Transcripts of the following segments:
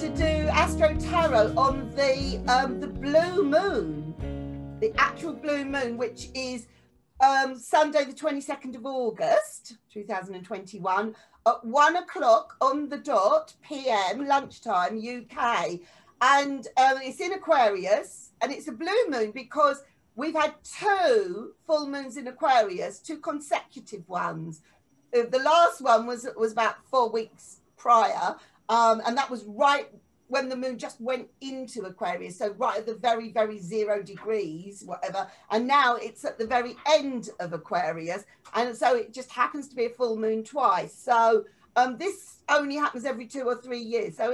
to do Astro Tarot on the blue moon, the actual blue moon, which is Sunday the 22nd of August 2021 at 1 o'clock on the dot PM, lunchtime UK, and it's in Aquarius, and it's a blue moon because we've had 2 full moons in Aquarius, 2 consecutive ones. The last one was about 4 weeks prior, and that was right when the moon just went into Aquarius, so right at the very, very 0 degrees, whatever, and now it's at the very end of Aquarius, and so it just happens to be a full moon twice. So this only happens every 2 or 3 years, so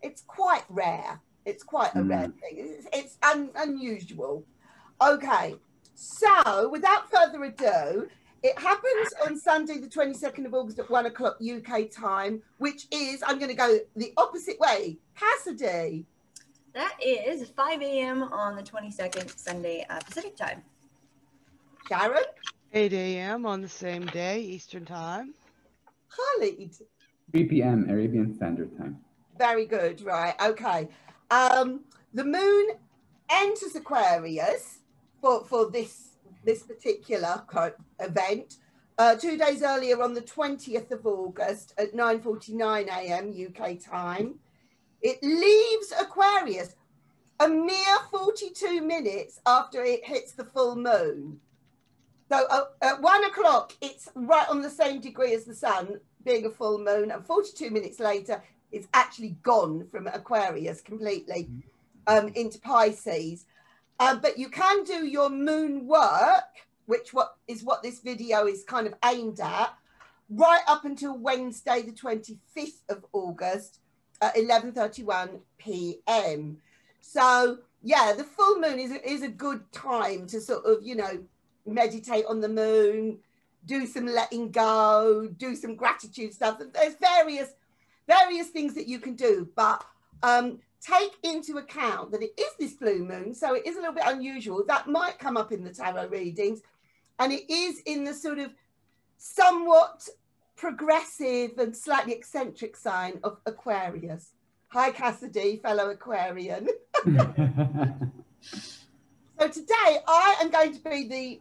it's quite rare. It's quite a rare thing. It's unusual. Okay, so without further ado, it happens on Sunday, the 22nd of August at 1 o'clock UK time, which is, I'm going to go the opposite way. Cassidy. That is 5 a.m. on the 22nd, Sunday, Pacific time. Sharon. 8 a.m. on the same day, Eastern time. Khalid. 3 p.m. Arabian Standard Time. Very good, right, okay. The moon enters Aquarius for this particular event 2 days earlier on the 20th of August at 9:49 a.m. UK time. It leaves Aquarius a mere 42 minutes after it hits the full moon. So at 1 o'clock, it's right on the same degree as the sun, being a full moon, and 42 minutes later, it's actually gone from Aquarius completely into Pisces. But you can do your moon work, which is what this video is kind of aimed at, right up until Wednesday, the 25th of August at 11:31 p.m. So, yeah, the full moon is a good time to sort of, you know, meditate on the moon, do some letting go, do some gratitude stuff. There's various things that you can do, but take into account that it is this blue moon, so it is a little bit unusual. That might come up in the tarot readings, and it is in the sort of somewhat progressive and slightly eccentric sign of Aquarius. Hi, Cassidy, fellow Aquarian. So today I am going to be the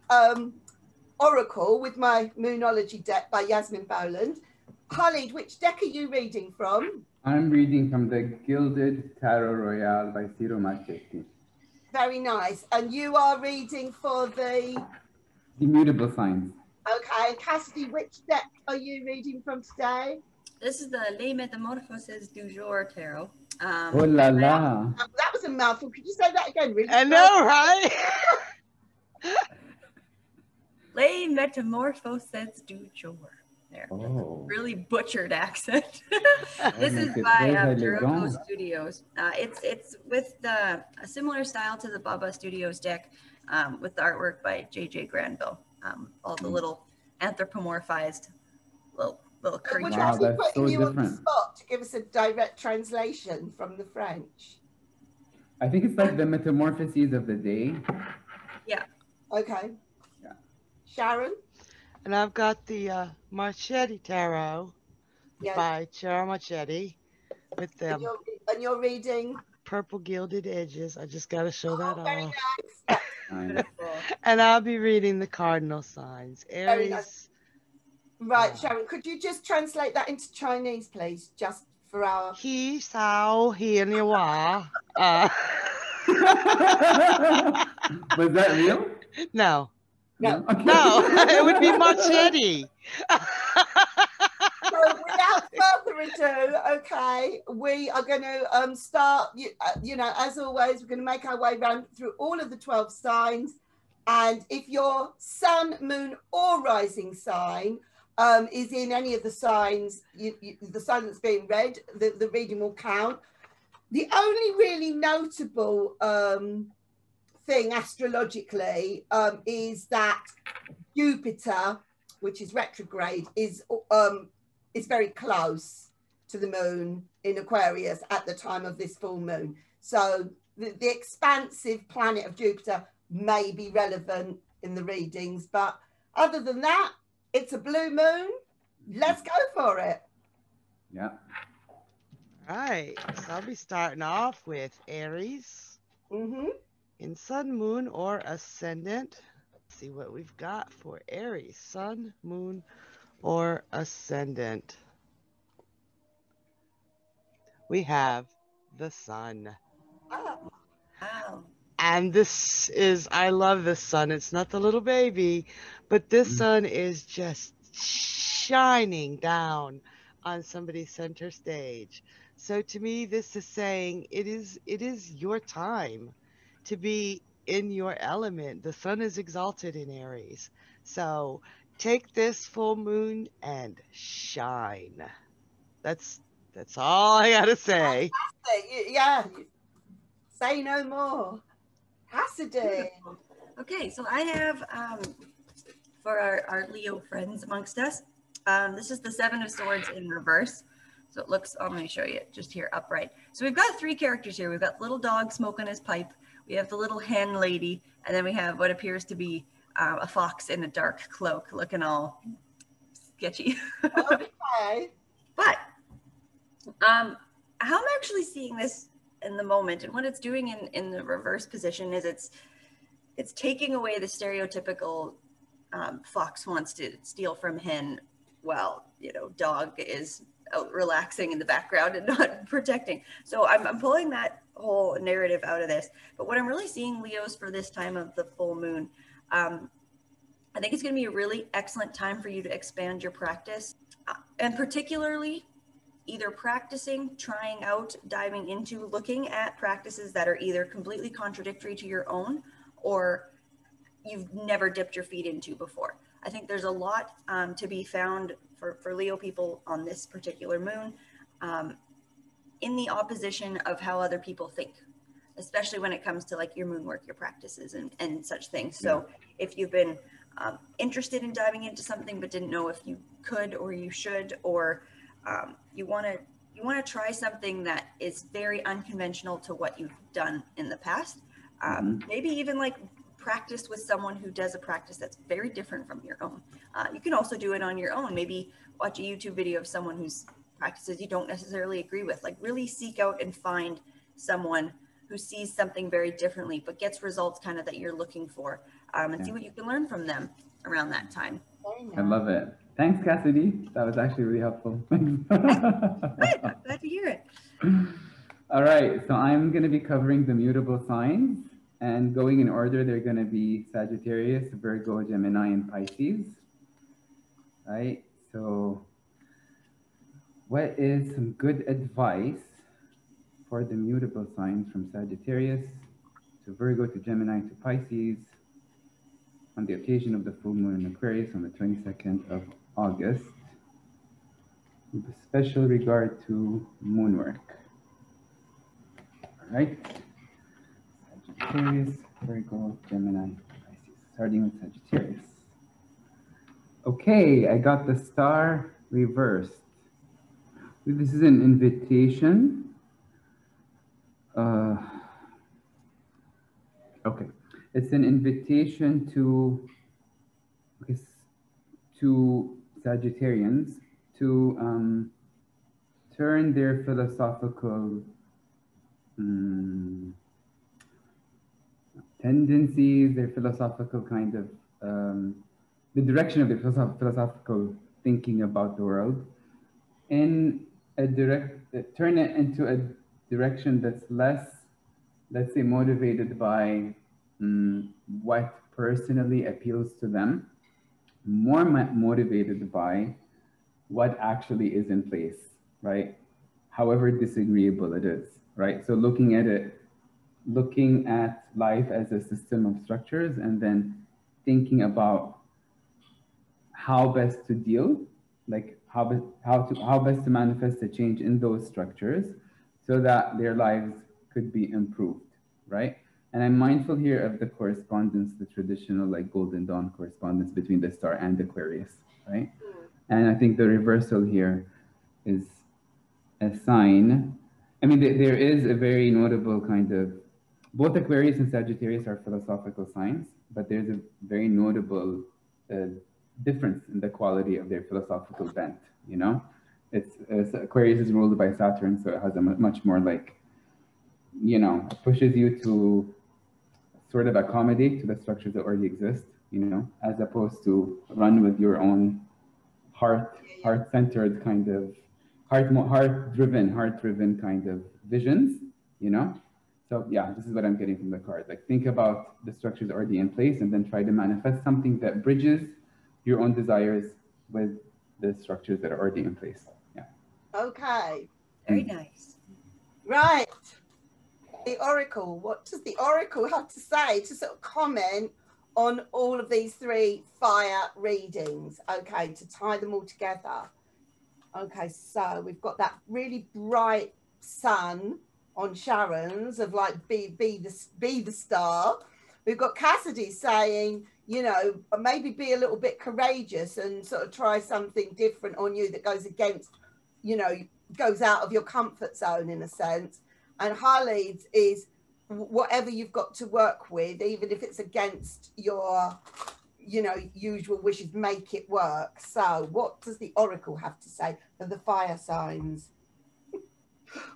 oracle with my Moonology deck by Yasmin Boland. Khalid, which deck are you reading from? I'm reading from the Gilded Tarot Royale by Ciro Marchetti. Very nice. And you are reading for the Immutable Signs. Okay, Cassidy, which deck are you reading from today? This is the Les Metamorphoses du Jour Tarot. Oh la la. That was a mouthful. Could you say that again? Really? I know, right? Les Metamorphoses du Jour. There. Oh. Really butchered accent. This is by Virgo Studios. It's with a similar style to the Baba Studios deck, with the artwork by J.J. Granville. All the little anthropomorphized little creatures. We're actually that's putting so you on the different. spot to give us a direct translation from the French. I think it's like the metamorphoses of the day. Yeah. Okay. Yeah. Sharon? And I've got the Marchetti Tarot Yeah. by Ciro Marchetti with them And you're reading? purple gilded edges. I just got to show that Very off. nice. Nice. And I'll be reading the cardinal signs. Very Aries. nice. Right, Sharon, could you just translate that into Chinese, please? Just for our... He, Sao, He, and Yawa. Was that real? No. No. Okay. No, it would be Marchetti. So without further ado, okay, we are going to start, you know, as always, we're going to make our way around through all of the 12 signs. And if your sun, moon, or rising sign is in any of the signs, the sign that's being read, the reading will count. The only really notable thing astrologically is that Jupiter, which is retrograde, is very close to the moon in Aquarius at the time of this full moon. So the expansive planet of Jupiter may be relevant in the readings, but other than that, it's a blue moon. Let's go for it. Yeah. Right. So I'll be starting off with Aries in Sun, Moon, or Ascendant. Let's see what we've got for Aries, Sun, Moon, or Ascendant. We have the Sun. Oh, wow. And this is, I love this sun. It's not the little baby, but this sun is just shining down on somebody's center stage. So to me, this is saying it is your time to be in your element. The sun is exalted in Aries. So take this full moon and shine. That's all I gotta say. Yeah. Say no more. Cassidy. Okay, so I have for our Leo friends amongst us, this is the Seven of Swords in reverse. So it looks, I'm going to show you just here upright. So we've got three characters here. We've got the little dog smoking his pipe. We have the little hen lady. And then we have what appears to be a fox in a dark cloak looking all sketchy. Okay. But how I'm actually seeing this in the moment and what it's doing in the reverse position is it's taking away the stereotypical fox wants to steal from hen while, you know, dog is out relaxing in the background and not protecting. So I'm pulling that whole narrative out of this. But what I'm really seeing, Leos, for this time of the full moon, I think it's going to be a really excellent time for you to expand your practice, and particularly either practicing, trying out, diving into, looking at practices that are either completely contradictory to your own or you've never dipped your feet into before. I think there's a lot to be found for Leo people on this particular moon in the opposition of how other people think, especially when it comes to like your moon work, your practices and such things. So if you've been interested in diving into something but didn't know if you could or you should, or you want to try something that is very unconventional to what you've done in the past, maybe even like practice with someone who does a practice that's very different from your own. You can also do it on your own. Maybe watch a YouTube video of someone whose practices you don't necessarily agree with. Like really seek out and find someone who sees something very differently but gets results kind of that you're looking for, and see what you can learn from them around that time. I love it. Thanks, Cassidy. That was actually really helpful. Good. I'm glad to hear it. All right, so I'm going to be covering the mutable signs, and going in order, they're going to be Sagittarius, Virgo, Gemini, and Pisces. Right, so what is some good advice for the mutable signs from Sagittarius to Virgo to Gemini to Pisces on the occasion of the full moon in Aquarius on the 22nd of August, with a special regard to moon work? All right, Sagittarius, Virgo, Gemini, Pisces, starting with Sagittarius. Okay, I got the star reversed. This is an invitation. Okay, it's an invitation to Sagittarians to turn their philosophical tendencies, their philosophical kind of the direction of their philosophical thinking about the world in a turn it into a direction that's less, let's say, motivated by what personally appeals to them, more motivated by what actually is in place, right? However disagreeable it is, right? So looking at life as a system of structures and then thinking about how best to deal, like how best to manifest a change in those structures so that their lives could be improved, right? And I'm mindful here of the correspondence, the traditional like Golden Dawn correspondence between the star and Aquarius, right? And I think the reversal here is a sign. I mean, there is a very notable kind of, both Aquarius and Sagittarius are philosophical signs, but there's a very notable difference in the quality of their philosophical bent, you know? it's Aquarius is ruled by Saturn, so it has a much more like, you know, it pushes you to sort of accommodate to the structures that already exist, you know, as opposed to run with your own heart-centered kind of heart-driven kind of visions, you know. So yeah, this is what I'm getting from the card. Like, think about the structures already in place and then try to manifest something that bridges your own desires with the structures that are already in place. Yeah. Okay. Very nice. Right. The Oracle. What does the Oracle have to say to sort of comment on all of these three fire readings? Okay, to tie them all together. Okay, so we've got that really bright sun on Sharon's of like be the star. We've got Cassidy saying, you know, maybe be a little bit courageous and sort of try something different on you that goes against, you know, goes out of your comfort zone in a sense. And Harley's is whatever you've got to work with, even if it's against your, you know, usual wishes, make it work. So what does the Oracle have to say for the fire signs?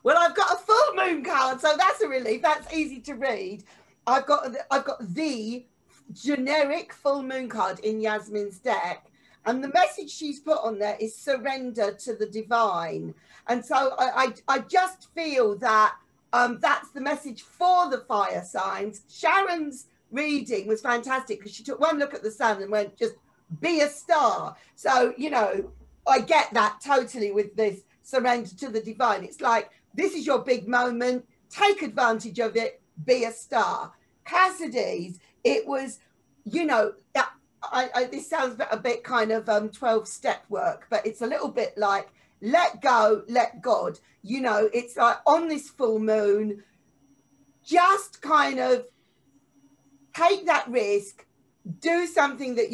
Well, I've got a full moon card, so that's a relief. That's easy to read. I've got the generic full moon card in Yasmin's deck, and the message she's put on there is surrender to the divine. And so I just feel that that's the message for the fire signs. Sharon's reading was fantastic because she took one look at the sun and went, just be a star. So, you know, I get that totally with this surrender to the divine. It's like, this is your big moment, take advantage of it, be a star. Cassidy's, it was, you know, this sounds a bit kind of 12-step work, but it's a little bit like, let go, let God. You know, it's like on this full moon, just kind of take that risk, do something that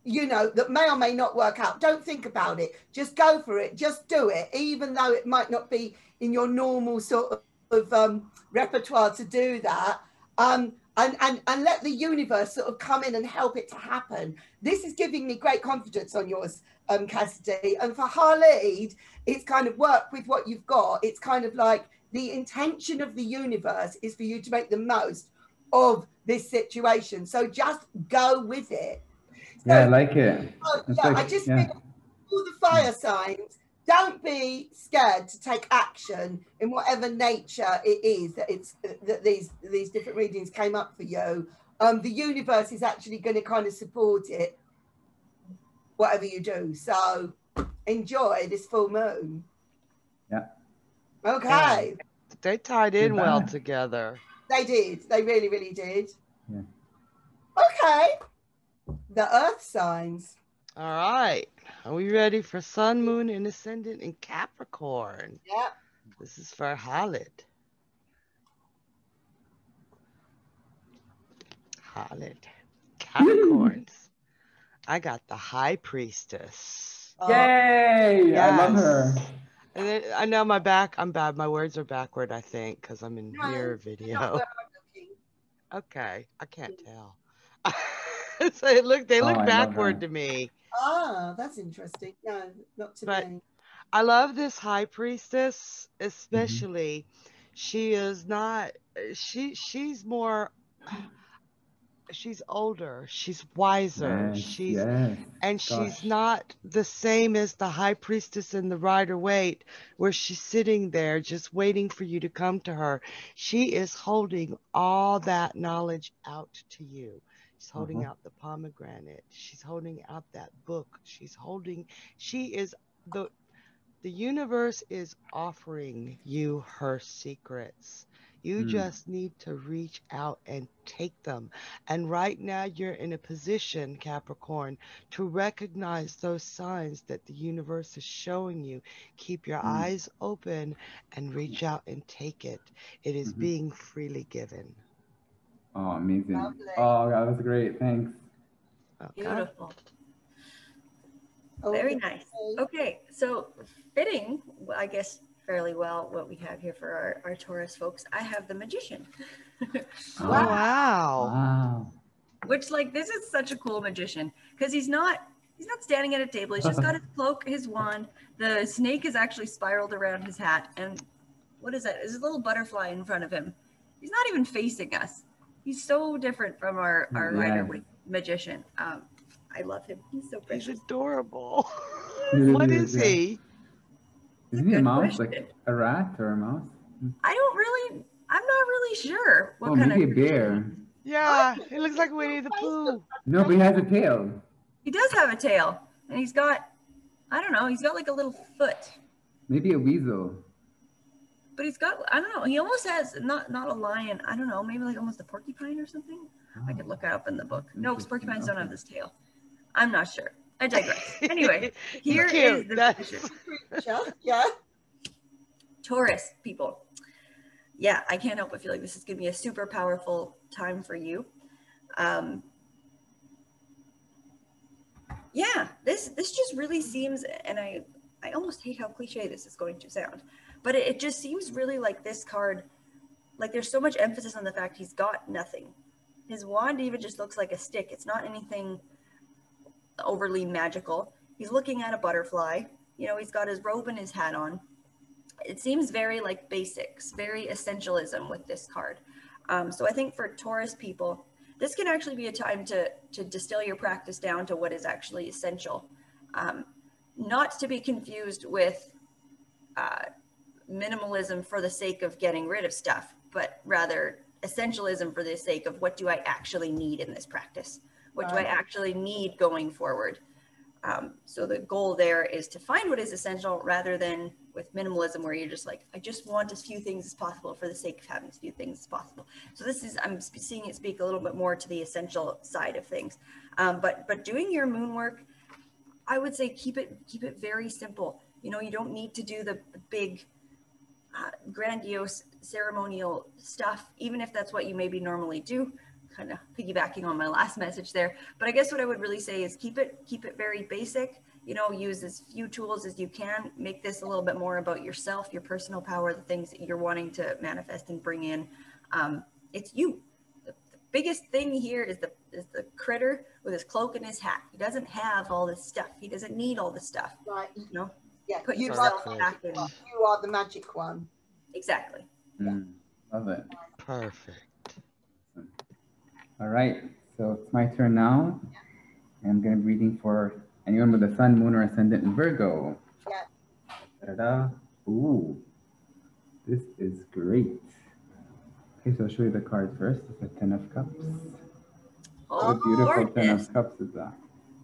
you know, that may or may not work out. Don't think about it. Just go for it. Just do it, even though it might not be in your normal sort of repertoire to do that. And let the universe sort of come in and help it to happen. This is giving me great confidence on yours, Cassidy. And for Harleed, it's kind of work with what you've got. It's kind of like the intention of the universe is for you to make the most of this situation. So just go with it. So, yeah, I like it. Yeah, like, I just feel all the fire signs, don't be scared to take action in whatever nature it is that these different readings came up for you. The universe is actually going to kind of support it, whatever you do. So enjoy this full moon. Yeah. Okay. They tied in well together. They did. They really, really did. Yeah. Okay. The earth signs. All right. Are we ready for sun, moon, and ascendant in Capricorn? Yeah. This is for Khalid. Capricorns. I got the High Priestess. Yay! Yes. I love her. And then, I know I'm bad. My words are backward, I think, because I'm in mirror video. Okay, I can't tell. So they look backward to me. Ah, that's interesting. No, not to me. I love this High Priestess, especially. She is not. She's more. She's older. She's wiser. She's not the same as the High Priestess in the Rider-Waite, where she's sitting there just waiting for you to come to her. She is holding all that knowledge out to you. She's holding out the pomegranate. She's holding out that book. The universe is offering you her secrets. You just need to reach out and take them. And right now you're in a position, Capricorn, to recognize those signs that the universe is showing you. Keep your eyes open and reach out and take it. It is being freely given. Oh, amazing. Lovely. Oh, God, that's great. Thanks. Okay. Beautiful. Very nice. Okay, so fitting, I guess, fairly well what we have here for our Taurus folks. I have the Magician. Wow. Which, like, this is such a cool magician because he's not He's not standing at a table. He's just got his cloak, his wand. The snake is actually spiraled around his hat. And what is that? There's a little butterfly in front of him. He's not even facing us. He's so different from our rider magician. I love him. He's so precious. He's adorable. What is he? Isn't he a mouse? Like a rat or a mouse? I'm not really sure what maybe a bear. Yeah, it looks like Winnie the Pooh. No, but he has a tail. He does have a tail. And he's got, I don't know, he's got like a little foot. Maybe a weasel. But he's got, I don't know, he almost has, not a lion, I don't know, maybe like almost a porcupine or something. I could look it up in the book. No, because porcupines don't have this tail. I'm not sure. I digress. Anyway, here is the picture. Yeah. Taurus people. Yeah, I can't help but feel like this is going to be a super powerful time for you. Yeah, this just really seems, and I almost hate how cliche this is going to sound, but it just seems really like this card, like there's so much emphasis on the fact he's got nothing. His wand even just looks like a stick. It's not anything overly magical. He's looking at a butterfly. You know, he's got his robe and his hat on. It seems very like basics, very essentialism with this card. So I think for Taurus people, this can actually be a time to distill your practice down to what is actually essential. Not to be confused with minimalism for the sake of getting rid of stuff, but rather essentialism for the sake of what do I actually need in this practice? What do I actually need going forward? So the goal there is to find what is essential rather than with minimalism where you're just like, I just want as few things as possible for the sake of having as few things as possible. So this is, I'm seeing it speak a little bit more to the essential side of things. But doing your moon work, I would say keep it very simple. You know, you don't need to do the big grandiose ceremonial stuff, even if that's what you maybe normally do. Kind of piggybacking on my last message there, but I guess what I would really say is keep it very basic. You know, use as few tools as you can. Make this a little bit more about yourself, your personal power, the things that you're wanting to manifest and bring in. It's you. The biggest thing here is the critter with his cloak and his hat. He doesn't have all this stuff. He doesn't need all this stuff. Right. You know. Yeah. Put yourself back in. You are the magic one. Exactly. Love it. Perfect. All right, so it's my turn now. I'm going to be reading for anyone with a sun, moon, or ascendant in Virgo. Yeah. Da-da-da. Ooh, this is great. Okay, so I'll show you the card first. It's a 10 of Cups. Oh, what a beautiful gorgeous. 10 of Cups is that?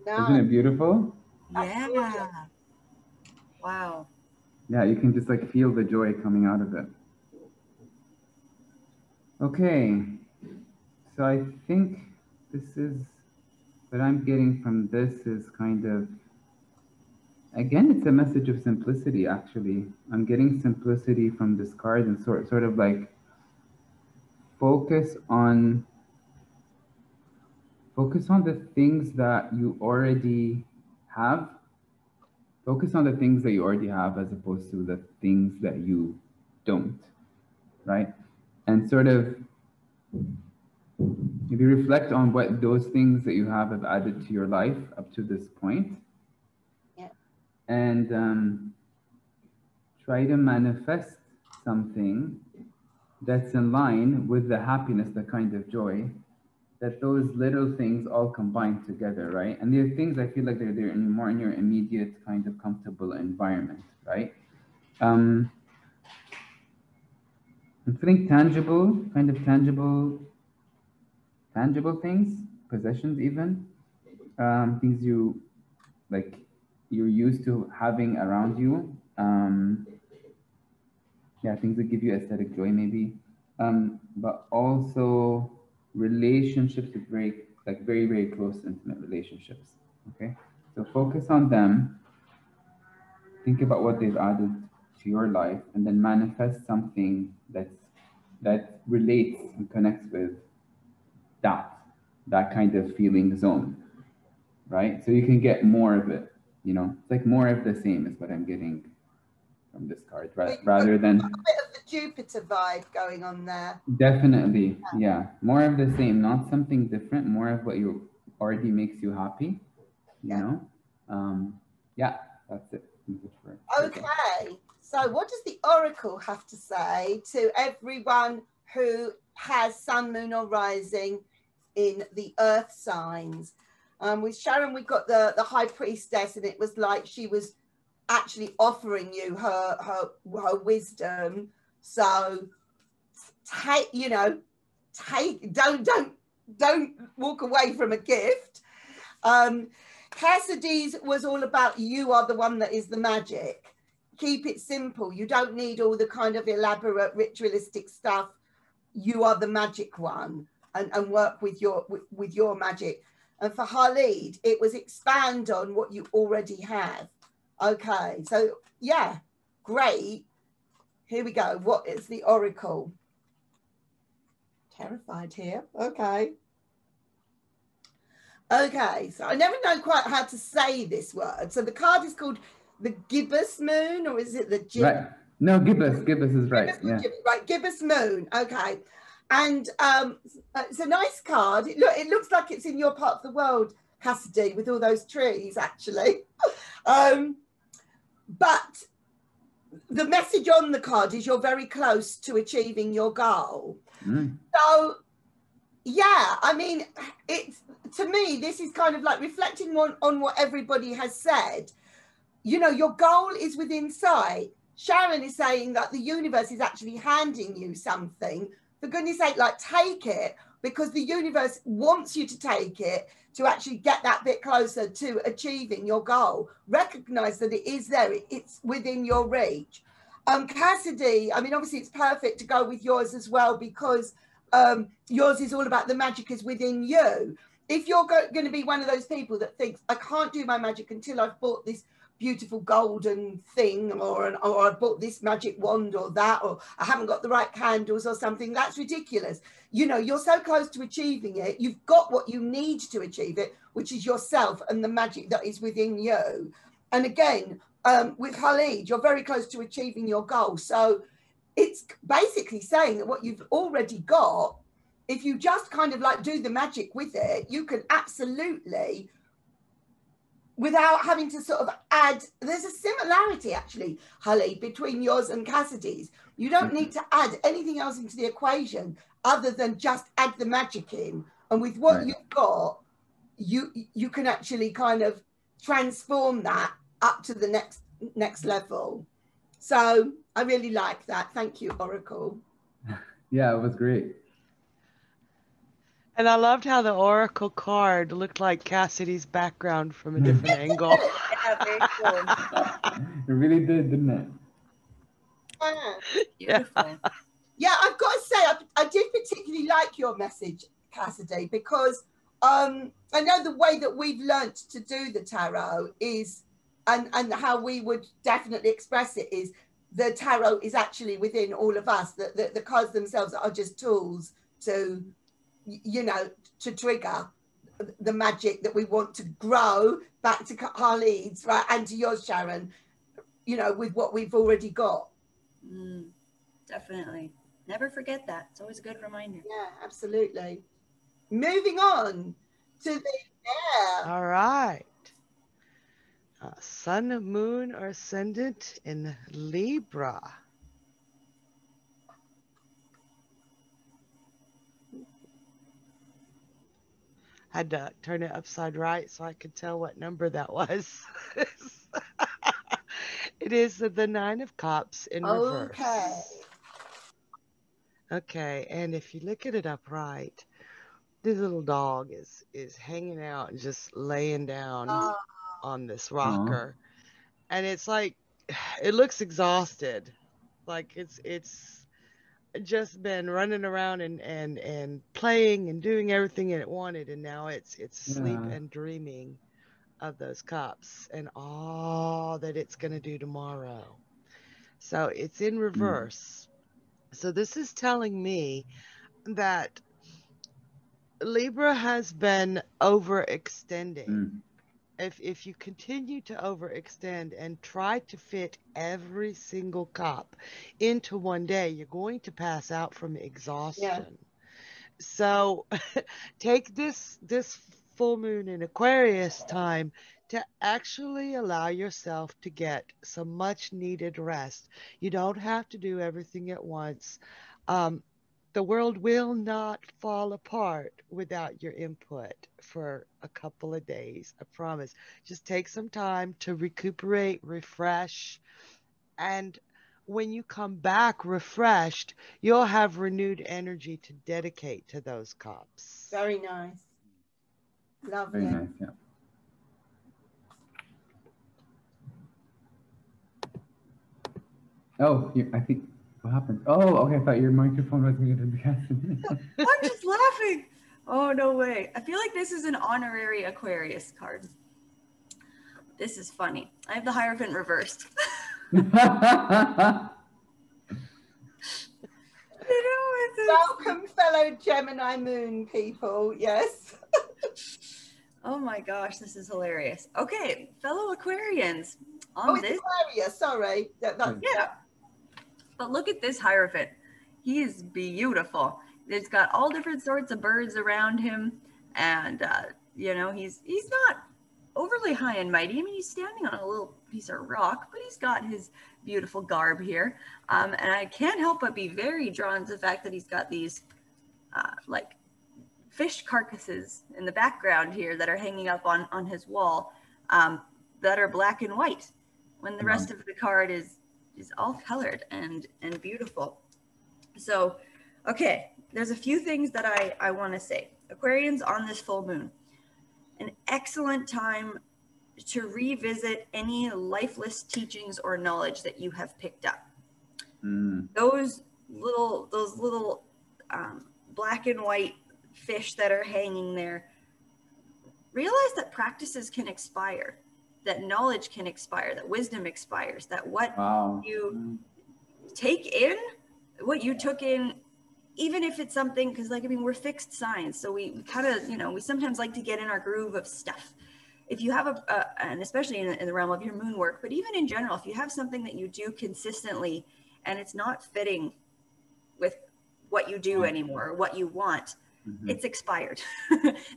No. Isn't it beautiful? Yeah. Wow. Yeah, you can just like feel the joy coming out of it. Okay. So I think this is, what I'm getting from this is kind of, again, it's a message of simplicity, actually. I'm getting simplicity from this card and sort of like focus on the things that you already have. Focus on the things that you already have as opposed to the things that you don't, right? And sort of maybe reflect on what those things that you have added to your life up to this point. Yeah. And try to manifest something that's in line with the happiness, the kind of joy that those little things all combine together, right? And they're things I feel like they're more in your immediate kind of comfortable environment, right? I'm feeling tangible things, possessions even, things you're used to having around you. Yeah, things that give you aesthetic joy maybe, but also relationships with very, very close, intimate relationships. Okay, so focus on them. Think about what they've added to your life, and then manifest something that relates and connects with that kind of feeling zone, right? So you can get more of it. You know, it's like more of the same is what I'm getting from this card, rather than a bit of the Jupiter vibe going on there. Definitely, yeah. More of the same, not something different. More of what you already makes you happy, you know. Yeah, that's it. Okay, so what does the oracle have to say to everyone who has sun, moon, or rising in the earth signs? With Sharon, we got the high priestess, and it was like she was actually offering you her wisdom. So take, you know, don't walk away from a gift. Cassidy's was all about you are the one that is the magic. Keep it simple. You don't need all the kind of elaborate ritualistic stuff. You are the magic one, and work with your magic. And for Khalid, it was expand on what you already have. Okay, so yeah, great. Here we go. What is the oracle? Terrified here. Okay. Okay, so I never know quite how to say this word. So the card is called the gibbous moon, or is it the right? No, gibbous. Gibbous is right. Gibbous, yeah. Right, gibbous moon. Okay, and it's a nice card. It looks like it's in your part of the world, Cassidy, with all those trees, actually. But the message on the card is you're very close to achieving your goal. So, yeah, I mean, it's, to me, this is kind of like reflecting on what everybody has said. You know, your goal is within sight. Sharon is saying that the universe is actually handing you something. For goodness sake, like, take it, because the universe wants you to take it to actually get that bit closer to achieving your goal. Recognize that it is there. It's within your reach. Cassidy, I mean, obviously it's perfect to go with yours as well, because yours is all about the magic is within you. If you're going to be one of those people that thinks, I can't do my magic until I've bought this beautiful golden thing, or I've bought this magic wand or that, or I haven't got the right candles or something, that's ridiculous. You know, you're so close to achieving it. You've got what you need to achieve it, which is yourself and the magic that is within you. And again, with Khalid, you're very close to achieving your goal. So it's basically saying that what you've already got, if you just kind of like do the magic with it, you can absolutely, without having to sort of add, there's a similarity actually, Holly, between yours and Cassidy's. You don't need to add anything else into the equation other than just add the magic in. And with what you've got, you can actually kind of transform that up to the next level. So I really like that. Thank you, Oracle. Yeah, it was great. And I loved how the Oracle card looked like Cassidy's background from a different angle. Yeah, very cool. It really did, didn't it? Beautiful. Yeah, I've got to say, I did particularly like your message, Cassidy, because I know the way that we've learnt to do the tarot is, and how we would definitely express it is, the tarot is actually within all of us. The cards themselves are just tools to, you know, to trigger the magic that we want to grow back to Khalid's, right, and to yours, Sharon, you know, with what we've already got. Definitely. Never forget that. It's always a good reminder. Yeah, absolutely. Moving on to the air. All right. Sun, moon, or ascendant in Libra. Had to turn it upside right so I could tell what number that was. It is the Nine of Cups in reverse. Okay, and if you look at it upright, this little dog is hanging out and just laying down on this rocker. And it's like, it looks exhausted. Like it's just been running around and playing and doing everything it wanted, and now it's asleep and dreaming of those cups and all that it's going to do tomorrow. So it's in reverse. So this is telling me that Libra has been overextending. If you continue to overextend and try to fit every single cup into one day, you're going to pass out from exhaustion. So take this full moon in Aquarius time to actually allow yourself to get some much needed rest. You don't have to do everything at once. The world will not fall apart without your input for a couple of days. I promise. Just take some time to recuperate, refresh, and when you come back refreshed, you'll have renewed energy to dedicate to those cups. Very nice. Lovely. Very nice, yeah. Oh, I think, what happened? Oh, okay, I thought your microphone was muted because I'm just laughing. Oh, no way. I feel like this is an honorary Aquarius card. This is funny. I have the Hierophant reversed. Welcome, fellow Gemini moon people. Yes. Oh my gosh, this is hilarious. Okay, fellow Aquarians. It's Aquarius, sorry. Yeah. But look at this Hierophant. He is beautiful. It's got all different sorts of birds around him. And, you know, he's not overly high and mighty. I mean, he's standing on a little piece of rock, but he's got his beautiful garb here. And I can't help but be very drawn to the fact that he's got these, like, fish carcasses in the background here that are hanging up on his wall that are black and white, when the rest of the card is all colored and beautiful. So, okay, there's a few things that I want to say. Aquarians on this full moon, an excellent time to revisit any lifeless teachings or knowledge that you have picked up. Those little black and white fish that are hanging there, realize that practices can expire, that knowledge can expire, that wisdom expires, that what you take in, what you took in, even if it's something, because like, I mean, we're fixed signs, so we kind of, you know, we sometimes like to get in our groove of stuff. If you have and especially in the realm of your moon work, but even in general, if you have something that you do consistently and it's not fitting with what you do anymore, or what you want, it's expired.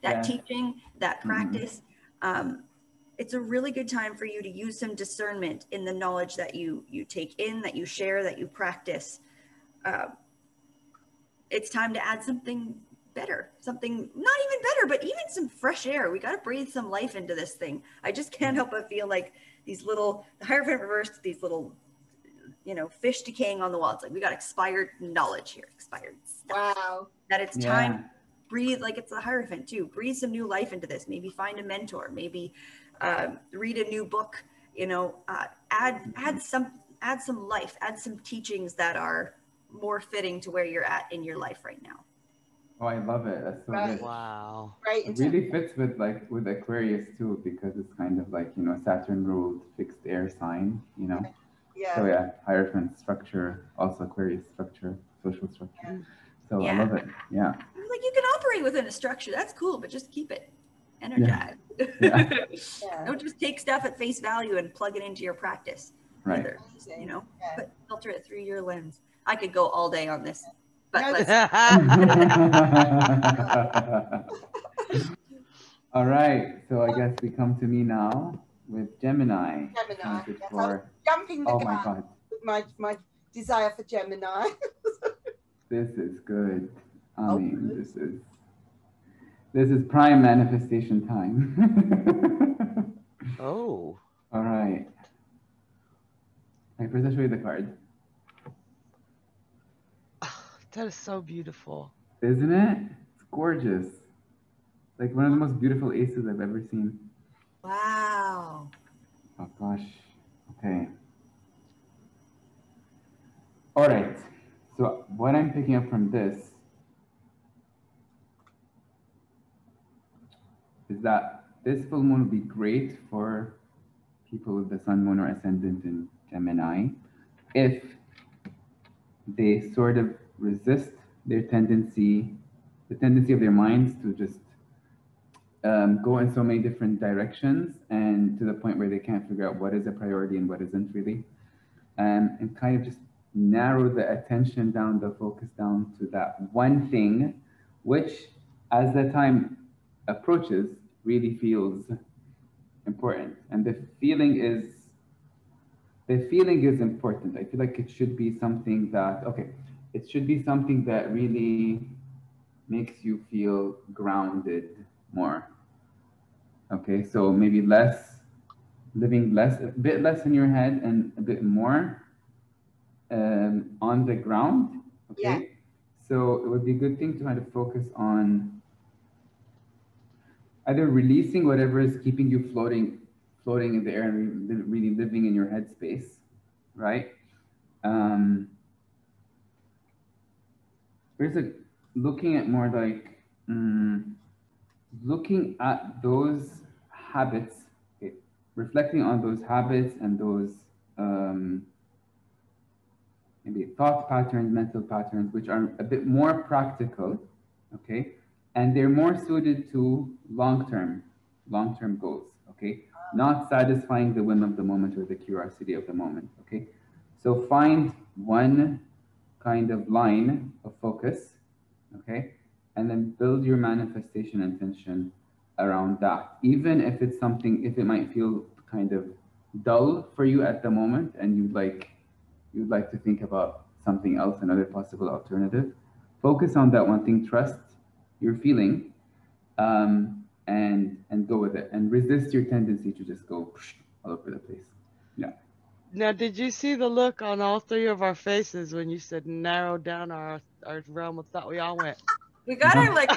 That teaching, that practice, it's a really good time for you to use some discernment in the knowledge that you take in, that you share, that you practice. It's time to add something better, something not even better, but even some fresh air. We got to breathe some life into this thing. I just can't help but feel like these little, the Hierophant reversed, these little, you know, fish decaying on the wall. It's like, we got expired knowledge here, expired stuff. Wow. That it's time, breathe, like it's the Hierophant too. Breathe some new life into this. Maybe find a mentor, maybe read a new book, you know, add some life, add some teachings that are more fitting to where you're at in your life right now. Oh, I love it. That's so good. Wow. Right. It really fits with Aquarius too, because it's kind of like, you know, Saturn ruled fixed air sign, you know. Yeah. So yeah, Hierophant structure, also Aquarius structure, social structure. So I love it. Yeah. Like, you can operate within a structure. That's cool, but just keep it energized. Don't just take stuff at face value and plug it into your practice. Right. Either, you know, but filter it through your lens. I could go all day on this, but let's. All right. So I guess we come to me now with Gemini. Jumping the gun my God. With my desire for Gemini. This is good. I mean, this is prime manifestation time. Oh. All right. First, I'll show you the card. That is so beautiful. Isn't it? It's gorgeous. Like one of the most beautiful aces I've ever seen. Wow. Oh gosh. Okay. All right. So what I'm picking up from this is that this full moon would be great for people with the sun, moon, or ascendant in Gemini if they sort of resist the tendency of their minds to just go in so many different directions, and to the point where they can't figure out what is a priority and what isn't really, and kind of just narrow the attention down, the focus down to that one thing, which as the time approaches really feels important. And the feeling is important. I feel like it should be something that, okay, it should be something that really makes you feel grounded more. Okay, so maybe living a bit less in your head and a bit more on the ground. Okay, Yeah. so it would be a good thing to kind of focus on either releasing whatever is keeping you floating in the air and really living in your headspace, right? There's a looking at more like looking at those habits, okay, reflecting on those habits and those maybe thought patterns, mental patterns, which are a bit more practical, okay, and they're more suited to long-term goals, okay, not satisfying the whim of the moment or the curiosity of the moment, okay. So find one kind of line of focus, okay, and then build your manifestation intention around that. Even if it's something, if it might feel kind of dull for you at the moment, and you'd like to think about something else, another possible alternative, focus on that one thing, trust your feeling, and go with it, and resist your tendency to just go all over the place. Yeah. Now, did you see the look on all three of our faces when you said narrow down our realm of thought? We all went. We gotta like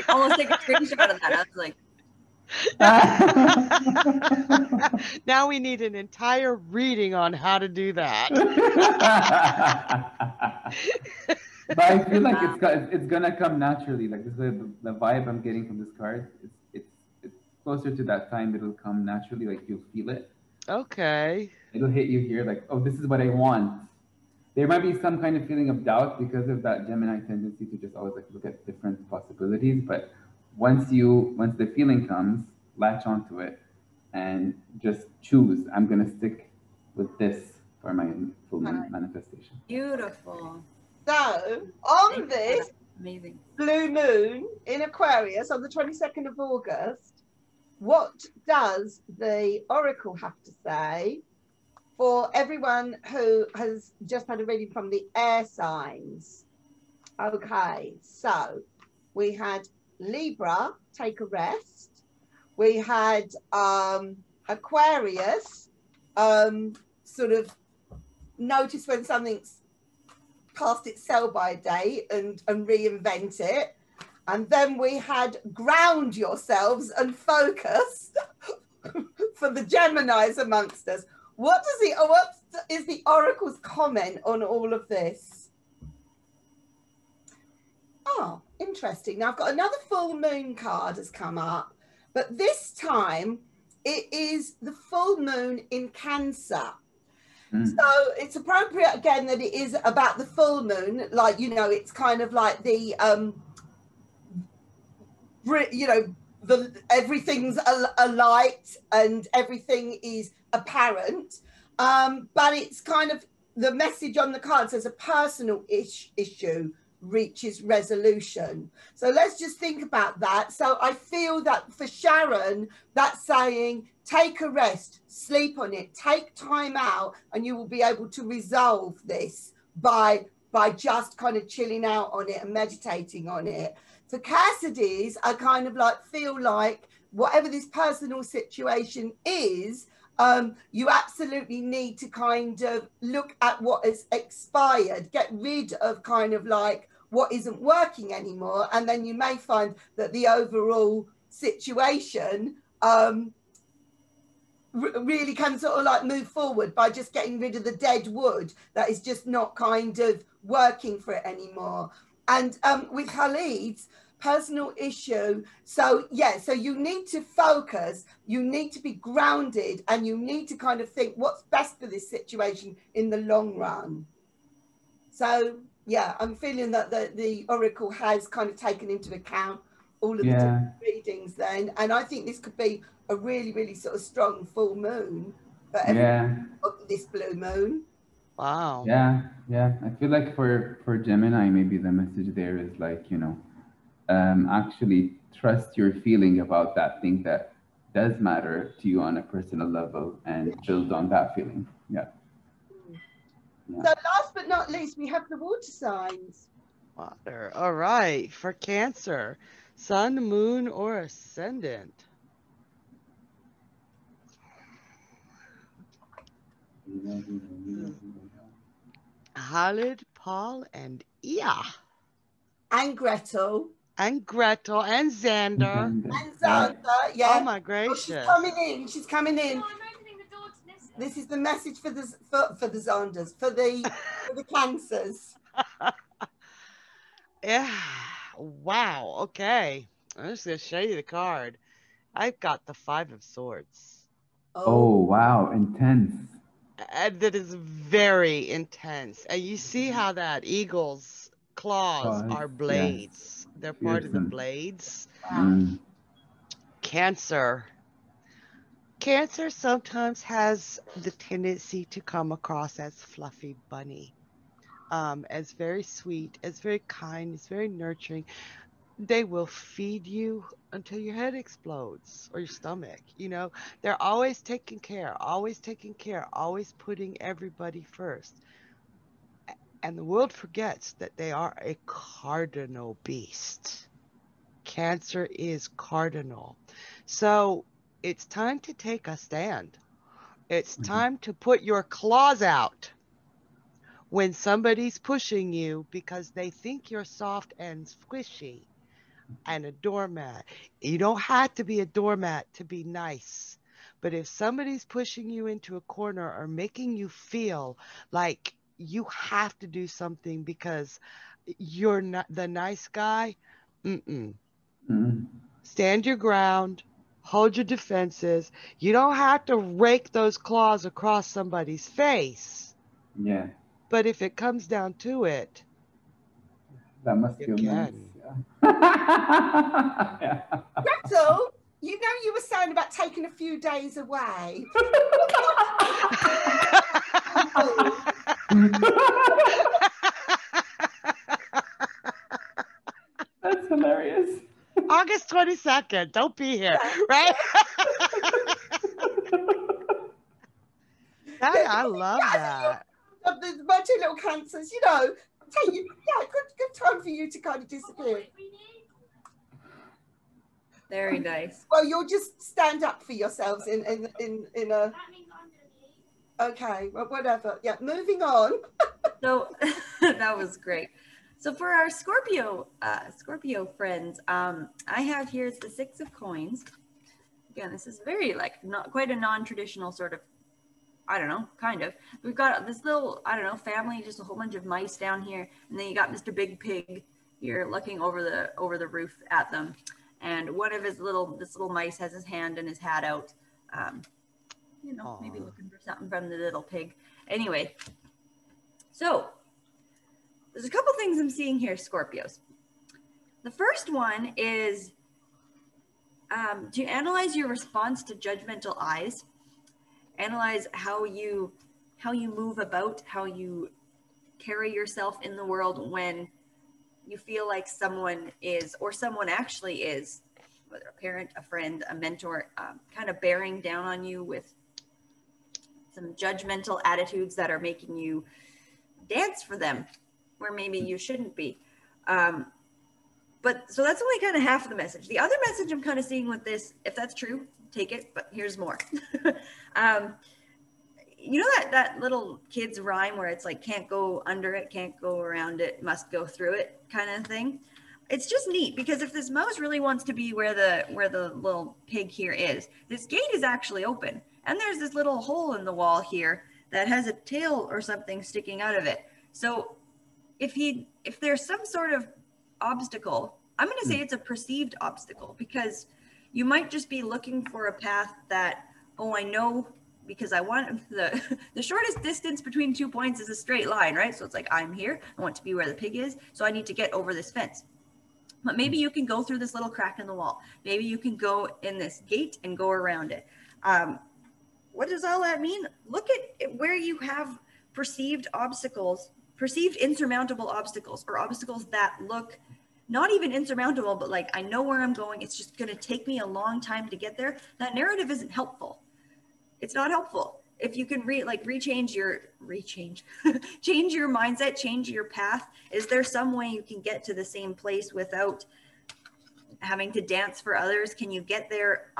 almost take a screenshot of that. I was like, now we need an entire reading on how to do that. But I feel like it's gonna come naturally. Like this is the vibe I'm getting from this card. It's closer to that time. It'll come naturally. Like you'll feel it. Okay. It'll hit you here. Like, oh, this is what I want. There might be some kind of feeling of doubt because of that Gemini tendency to just always like look at different possibilities. But once the feeling comes, latch onto it and just choose. I'm gonna stick with this for my full manifestation. beautiful. So on this Amazing. blue moon in Aquarius on the 22nd of August, what does the oracle have to say for everyone who has just had a reading from the air signs? Okay, so we had Libra, take a rest. We had Aquarius, sort of notice when something's past its sell-by date and reinvent it. And then we had ground yourselves and focus for the Geminis amongst us. What is the oracle's comment on all of this? Oh, interesting. Now I've got another full moon card has come up, but this time it is the full moon in Cancer. So it's appropriate again that it is about the full moon, like, you know, it's kind of like the you know, everything's a light and everything is apparent, but it's kind of the message on the card says a personal issue reaches resolution. So let's just think about that. So I feel that for Sharon, that's saying take a rest, sleep on it, take time out, and you will be able to resolve this by just kind of chilling out on it and meditating on it. For Cassidy's, I kind of like feel like whatever this personal situation is, you absolutely need to kind of look at what has expired, get rid of kind of like what isn't working anymore, and then you may find that the overall situation really can sort of like move forward by just getting rid of the dead wood that is just not kind of working for it anymore. And with Khalid's personal issue, so yeah, so you need to focus, you need to be grounded, and you need to kind of think what's best for this situation in the long run. So yeah, I'm feeling that the oracle has kind of taken into account all of the different readings then, and I think this could be a really, really sort of strong full moon for this blue moon. Wow. Yeah. I feel like for Gemini, maybe the message there is like, you know, actually trust your feeling about that thing that does matter to you on a personal level and build on that feeling. Yeah. So last but not least, we have the water signs. Water. All right. For Cancer, sun, moon, or ascendant. Khalid, Paul, and Ia. And Gretel. And Gretel and Xander. And Xander, yeah. Oh my gracious. Oh, she's coming in. She's coming in. No, I'm opening the door to listen. This is the message for the Xanders, for the Cancers. Yeah. Wow. Okay. I'm just gonna show you the card. I've got the 5 of Swords. Oh wow, intense. And that is very intense. And you see how that eagle's claws are blades. Yes. They're part of the blades. Cancer. Cancer sometimes has the tendency to come across as fluffy bunny, as very sweet, as very kind, as very nurturing. They will feed you until your head explodes or your stomach. You know, they're always taking care, always putting everybody first. And the world forgets that they are a cardinal beast. Cancer is cardinal. So it's time to take a stand. It's time to put your claws out when somebody's pushing you because they think you're soft and squishy and a doormat. You don't have to be a doormat to be nice. But if somebody's pushing you into a corner or making you feel like you have to do something because you're not the nice guy, stand your ground, hold your defenses. You don't have to rake those claws across somebody's face. Yeah. But if it comes down to it, that must feel nice. Yeah. Gretel, you know you were saying about taking a few days away. That's hilarious. August 22nd. Don't be here, right? I love that. The two little Cancers, you know, take you, good time for you to kind of disappear. Very nice. Well, you'll just stand up for yourselves in a. Okay, well, whatever. Yeah, moving on. So that was great. So for our Scorpio friends, I have here is the 6 of Coins. Again, this is very not quite a non-traditional sort of, I don't know, kind of. We've got this little, I don't know, family, just a whole bunch of mice down here, and then you got Mr. Big Pig here looking over the roof at them, and one of this little mice has his hand and his hat out, you know, maybe looking for something from the little pig. Anyway, so there's a couple things I'm seeing here, Scorpios. The first one is to analyze your response to judgmental eyes. Analyze how you move about, how you carry yourself in the world when you feel like someone is, or someone actually is, whether a parent, a friend, a mentor, kind of bearing down on you with some judgmental attitudes that are making you dance for them where maybe you shouldn't be. But so that's only kind of half of the message. The other message I'm kind of seeing with this, if that's true, take it, but here's more. You know that little kid's rhyme where it's like, can't go under it, can't go around it, must go through it kind of thing? It's just neat because if this mouse really wants to be where the little pig here is, this gate is actually open. And there's this little hole in the wall here that has a tail or something sticking out of it. So if there's some sort of obstacle, I'm going to say it's a perceived obstacle, because you might just be looking for a path that, oh, I know, because I want the shortest distance between 2 points is a straight line, right? So it's like, I'm here, I want to be where the pig is, so I need to get over this fence. But maybe you can go through this little crack in the wall. Maybe you can go in this gate and go around it. What does all that mean? Look at where you have perceived obstacles, perceived insurmountable obstacles, or obstacles that look not even insurmountable, but like, I know where I'm going. It's just going to take me a long time to get there. That narrative isn't helpful. It's not helpful. If you can change your mindset, change your path. Is there some way you can get to the same place without having to dance for others? Can you get there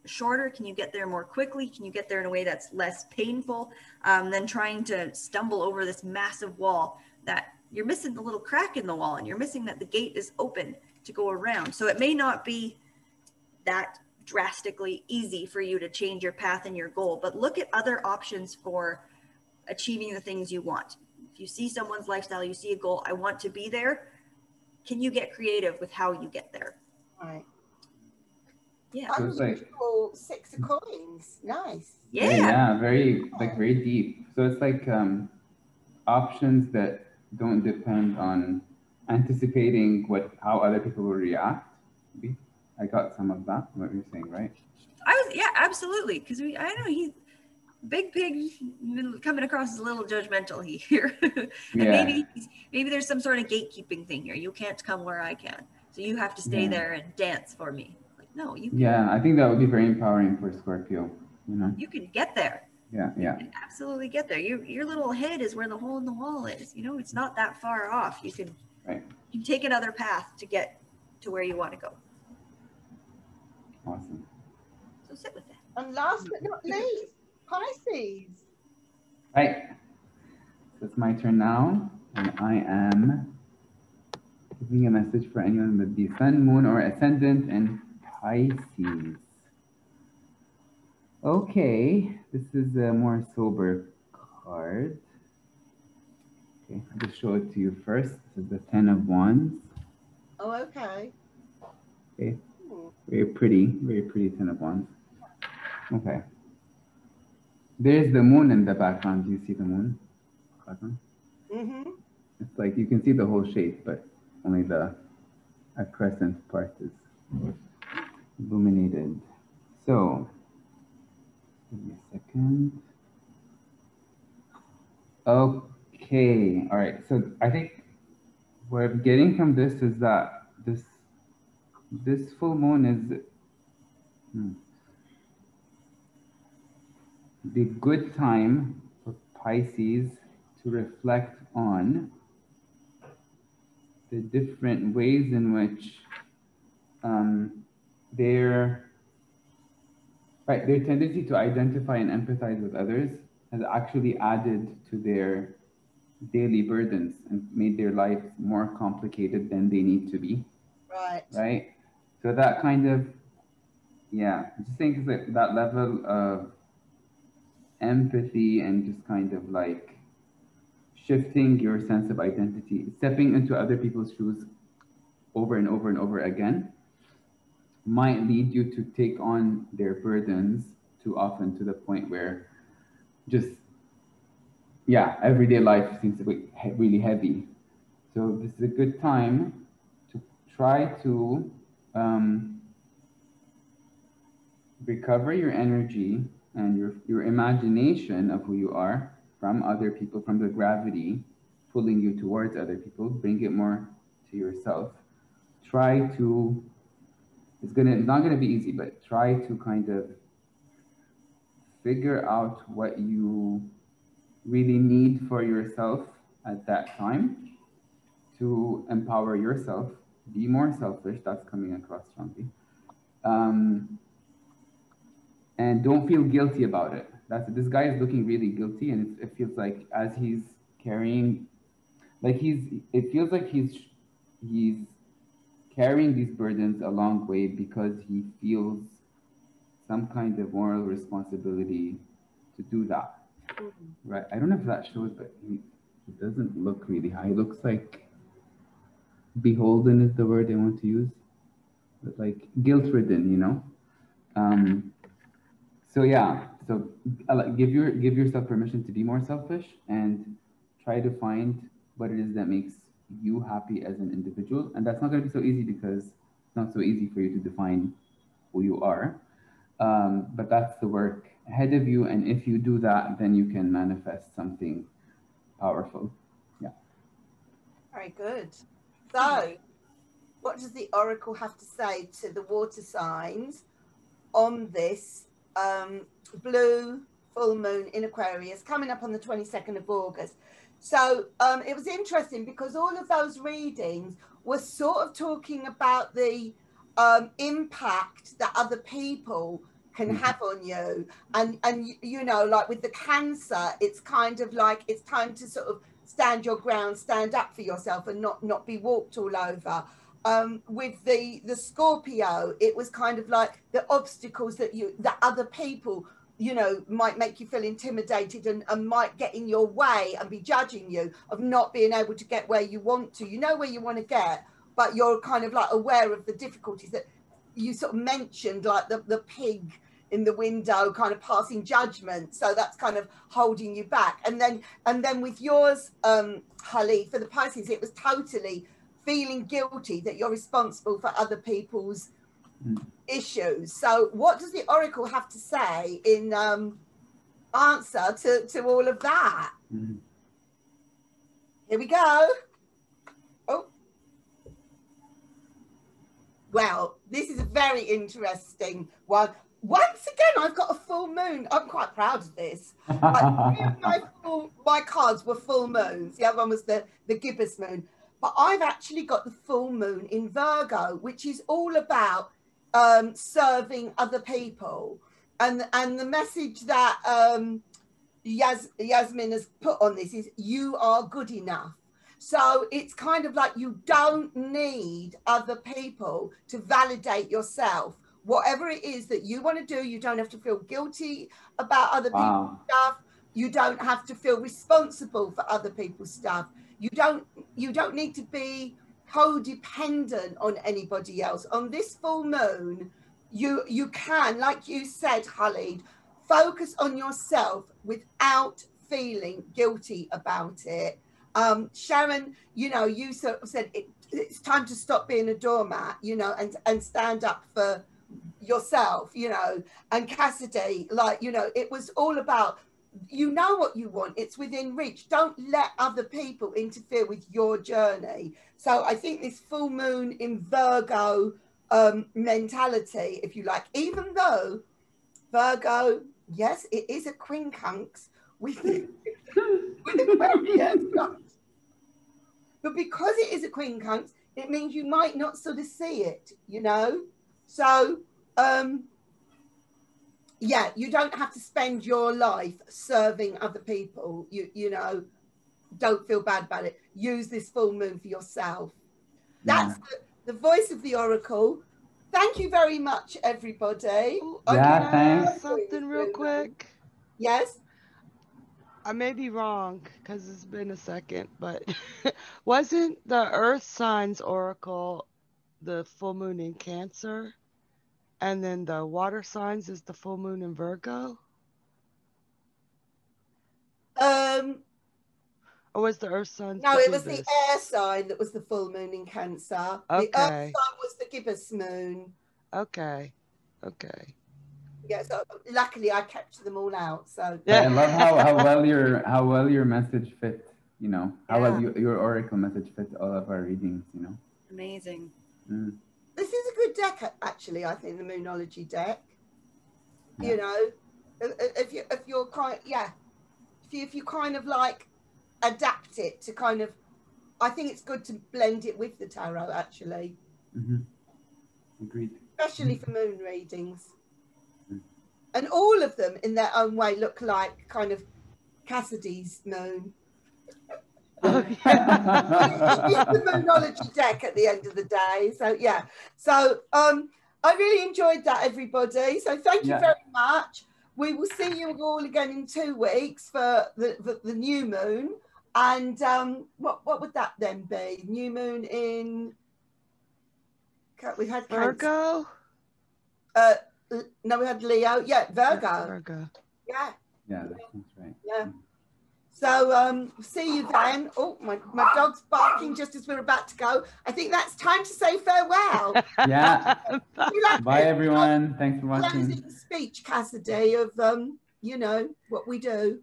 shorter? Can you get there more quickly? Can you get there in a way that's less painful than trying to stumble over this massive wall that you're missing the little crack in the wall, and you're missing that the gate is open to go around? So it may not be that drastically easy for you to change your path and your goal, but look at other options for achieving the things you want. If you see someone's lifestyle, you see a goal, I want to be there. Can you get creative with how you get there? Right. Yeah. So it's like 6 of coins. Nice. Yeah. Yeah, very deep. So it's like options that don't depend on anticipating how other people will react. I got some of that, what you're saying, right? Yeah, absolutely. Because I know he's Big Pig coming across as a little judgmental here. And Yeah. maybe there's some sort of gatekeeping thing here. You can't come where I can, so you have to stay there and dance for me. Like, no, you can. Yeah, I think that would be very empowering for Scorpio. You know, you can get there. Yeah. You can absolutely get there. Your little head is where the hole in the wall is. You know, it's not that far off. You can take another path to get to where you want to go. Awesome. So sit with that. And last but not least, Pisces. Right. So it's my turn now, and I am giving a message for anyone with the Sun, Moon, or Ascendant in Pisces. Okay, this is a more sober card. Okay, I'll just show it to you first. This is the 10 of Wands. Oh, okay. Okay, very pretty 10 of Wands. Okay. There's the moon in the background. Do you see the moon? Mm-hmm. It's like you can see the whole shape, but only a crescent part is illuminated. So, give me a second. Okay, all right. So I think what I'm getting from this is that this full moon is the good time for Pisces to reflect on the different ways in which their tendency to identify and empathize with others has actually added to their daily burdens and made their lives more complicated than they need to be. Right? So that kind of, I just think it's like that level of empathy and just kind of like shifting your sense of identity, stepping into other people's shoes over and over and over again might lead you to take on their burdens too often, to the point where just, everyday life seems to be really heavy. So this is a good time to try to recover your energy and your imagination of who you are from other people, from the gravity pulling you towards other people. Bring it more to yourself. Try to, it's not gonna be easy, but try to kind of figure out what you really need for yourself at that time to empower yourself. Be more selfish. That's coming across strongly. And don't feel guilty about it. This guy is looking really guilty, and it feels like as he's carrying, it feels like he's carrying these burdens a long way because he feels some kind of moral responsibility to do that. Right? I don't know if that shows, but he doesn't look really high. He looks like beholden is the word I want to use, but like guilt-ridden, you know. So give yourself permission to be more selfish and try to find what it is that makes you happy as an individual. And that's not going to be so easy because it's not so easy for you to define who you are. But that's the work ahead of you. And if you do that, then you can manifest something powerful. Yeah. Very good. So what does the oracle have to say to the water signs on this blue full moon in Aquarius coming up on the 22nd of August? So it was interesting because all of those readings were sort of talking about the impact that other people can have on you, and you know, like with the Cancer, it's kind of like it's time to sort of stand your ground, stand up for yourself, and not be walked all over. With the Scorpio, it was kind of like the obstacles that other people, you know, might make you feel intimidated and might get in your way and be judging you of not being able to get where you want to. You know where you want to get, but you're kind of like aware of the difficulties that you sort of mentioned, like the pig in the window kind of passing judgment. So that's kind of holding you back. And then with yours, Holly, for the Pisces, it was totally feeling guilty that you're responsible for other people's issues. So what does the oracle have to say in answer to all of that? Here we go. Oh, well, this is a very interesting one. Once again, I've got a full moon. I'm quite proud of this. My cards were full moons. The other one was the gibbous moon. But I've actually got the full moon in Virgo, which is all about serving other people. And the message that Yasmin has put on this is, you are good enough. So it's kind of like you don't need other people to validate yourself. Whatever it is that you want to do, you don't have to feel guilty about other people's stuff. You don't have to feel responsible for other people's stuff. You don't need to be codependent on anybody else. On this full moon, you can, like you said, Khalid, focus on yourself without feeling guilty about it. Sharon, you know, you sort of said it's time to stop being a doormat, you know, and stand up for yourself, you know. And Cassidy, like, you know, it was all about, you know what you want, it's within reach. Don't let other people interfere with your journey. So I think this full moon in Virgo mentality, if you like, even though Virgo, yes, it is a quincunx with Aquarius, but because it is a quincunx, it means you might not sort of see it, you know. So yeah, you don't have to spend your life serving other people. You know, don't feel bad about it. Use this full moon for yourself. That's the voice of the oracle. Thank you very much, everybody. Yeah, thanks. Something real quick. Yes. I may be wrong because it's been a second, but wasn't the Earth signs oracle the full moon in Cancer? And then the water signs is the full moon in Virgo? Or was the earth sign? No, it was the air sign that was the full moon in Cancer. Okay. The earth sign was the gibbous moon. Okay. Okay. Yeah, so luckily I kept them all out. So yeah. I love how well your message fit, you know, how well your oracle message fit all of our readings, you know. Amazing. This is a good deck, actually. I think the Moonology deck. You know, if you're kind, if you kind of like adapt it to kind of, I think it's good to blend it with the tarot, actually. Agreed. Especially for moon readings. And all of them, in their own way, look like kind of Cassidy's moon. It's the Moonology deck at the end of the day. So yeah, so I really enjoyed that, everybody. So thank you very much. We will see you all again in 2 weeks for the new moon. And what would that then be? New moon in, we had Virgo. No, we had Leo. Yeah, Virgo. Virgo. Yeah. Yeah, that's right. Yeah. So see you then. Oh, my dog's barking just as we're about to go. I think that's time to say farewell. Yeah. Bye everyone. Thanks for watching. Closing speech, Cassidy, of you know what we do.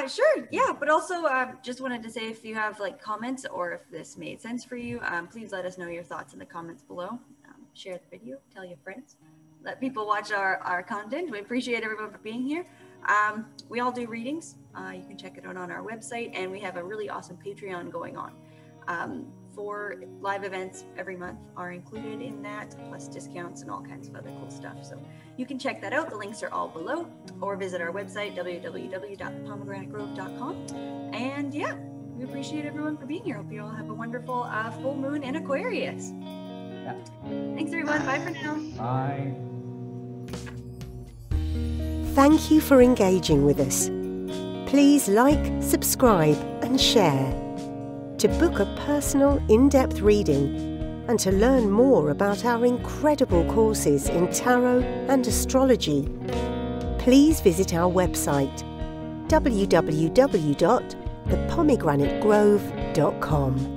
Sure, yeah, but also just wanted to say, if you have like comments or if this made sense for you, please let us know your thoughts in the comments below. Share the video, tell your friends, let people watch our content. We appreciate everyone for being here. We all do readings. You can check it out on our website, and we have a really awesome Patreon going on. 4 live events every month are included in that, plus discounts and all kinds of other cool stuff. So you can check that out. The links are all below, or visit our website, www.pomegranategrove.com. And yeah, we appreciate everyone for being here. Hope you all have a wonderful full moon in Aquarius. Yeah. Thanks everyone. Bye for now. Bye. Thank you for engaging with us. Please like, subscribe and share. To book a personal, in-depth reading and to learn more about our incredible courses in tarot and astrology, please visit our website www.thepomegranatogrove.com.